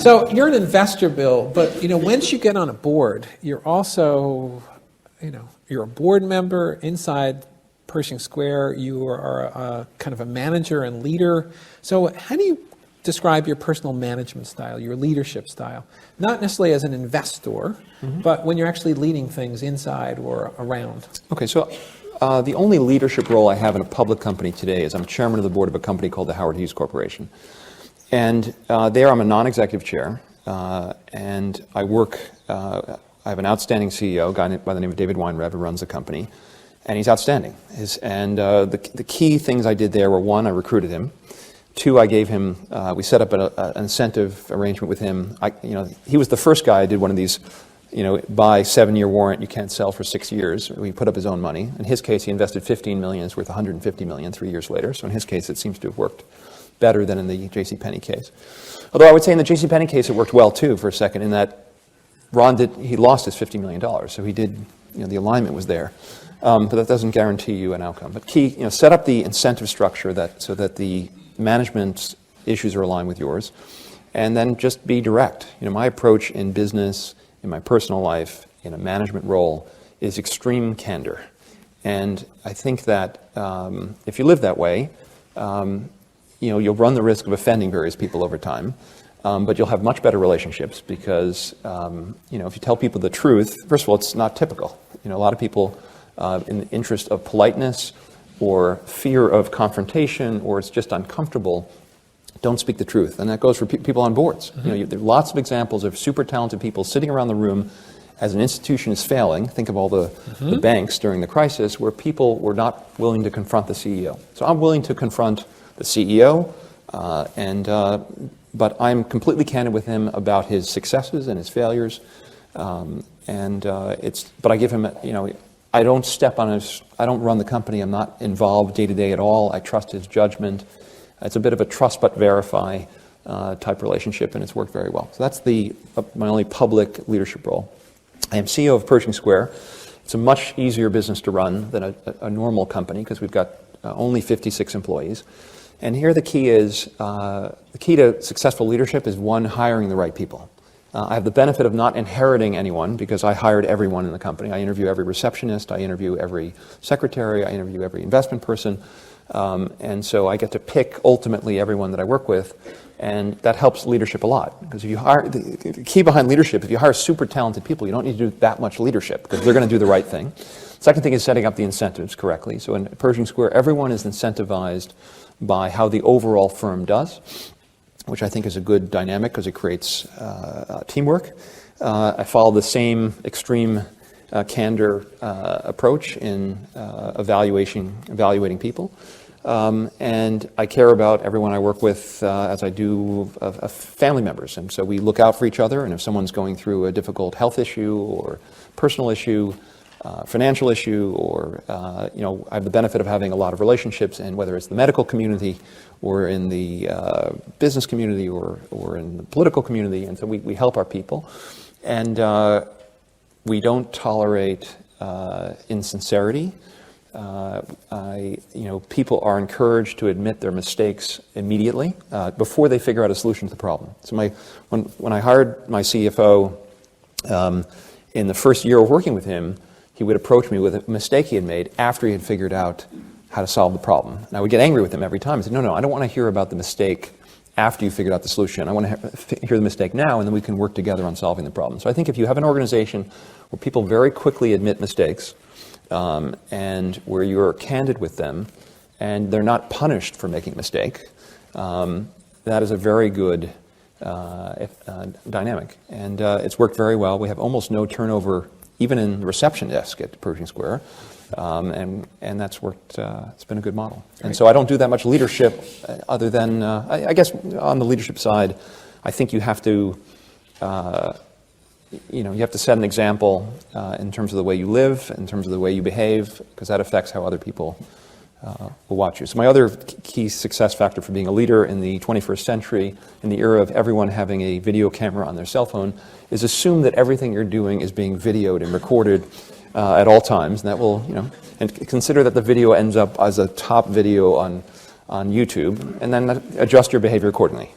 So you're an investor, Bill, but once you get on a board, you're also, you're a board member inside Pershing Square. You are a kind of a manager and leader. So how do you describe your personal management style, your leadership style? Not necessarily as an investor, but when you're actually leading things inside or around. Okay, so the only leadership role I have in a public company today is I'm chairman of the board of a company called the Howard Hughes Corporation. And there I'm a non-executive chair, and I work, I have an outstanding CEO, a guy by the name of David Weinrev, who runs the company, and he's outstanding. The key things I did there were, one, I recruited him. Two, I gave him, we set up an incentive arrangement with him. He was the first guy I did one of these, buy 7-year warrant, you can't sell for 6 years. We put up his own money. In his case, he invested $15 million, it's worth $150 million 3 years later. So in his case, it seems to have worked better than in the JCPenney case. Although I would say in the JCPenney case, it worked well too for a second, in that he lost his $50 million. So he did, the alignment was there. But that doesn't guarantee you an outcome. But key, set up the incentive structure so that the management issues are aligned with yours, and then just be direct. My approach in business, in my personal life, in a management role, is extreme candor. And I think that if you live that way, you'll run the risk of offending various people over time, but you'll have much better relationships because, if you tell people the truth, first of all, it's not typical. A lot of people, in the interest of politeness or fear of confrontation, or it's just uncomfortable, don't speak the truth. And that goes for people on boards. There are lots of examples of super talented people sitting around the room as an institution is failing. Think of all the banks during the crisis where people were not willing to confront the CEO. So I'm willing to confront the CEO, but I'm completely candid with him about his successes and his failures. But I give him, I don't step on his, I don't run the company. I'm not involved day to day at all. I trust his judgment. It's a bit of a trust but verify type relationship, and it's worked very well. So that's my only public leadership role. I am CEO of Pershing Square. It's a much easier business to run than a normal company because we've got only 56 employees. And here the key to successful leadership is, one, hiring the right people. I have the benefit of not inheriting anyone because I hired everyone in the company. I interview every receptionist, I interview every secretary, I interview every investment person. And so I get to pick ultimately everyone that I work with, and that helps leadership a lot. Because if you hire, the key behind leadership, if you hire super talented people, you don't need to do that much leadership because they're going to do the right thing. Second thing is setting up the incentives correctly. So in Pershing Square, everyone is incentivized by how the overall firm does, which I think is a good dynamic because it creates teamwork. I follow the same extreme candor approach in evaluating people. And I care about everyone I work with as I do of family members. And so we look out for each other, and if someone's going through a difficult health issue or personal issue, financial issue, or I have the benefit of having a lot of relationships, and whether it's the medical community or in the business community or in the political community, and so we help our people, and we don't tolerate insincerity. People are encouraged to admit their mistakes immediately before they figure out a solution to the problem. So when I hired my CFO in the first year of working with him, he would approach me with a mistake he had made after he had figured out how to solve the problem. And I would get angry with him every time. I said, no, I don't want to hear about the mistake after you figured out the solution. I want to hear the mistake now, and then we can work together on solving the problem. So I think if you have an organization where people very quickly admit mistakes, and where you're candid with them, and they're not punished for making a mistake, that is a very good dynamic. And it's worked very well. We have almost no turnover even in the reception desk at Pershing Square, and that's worked. It's been a good model. Great. And so I don't do that much leadership, other than I guess on the leadership side, I think you have to you have to set an example in terms of the way you live, in terms of the way you behave, because that affects how other people will watch you. So my other key success factor for being a leader in the 21st century, in the era of everyone having a video camera on their cell phone, is assume that everything you're doing is being videoed and recorded at all times, and that will, and consider that the video ends up as a top video on YouTube, and then adjust your behavior accordingly.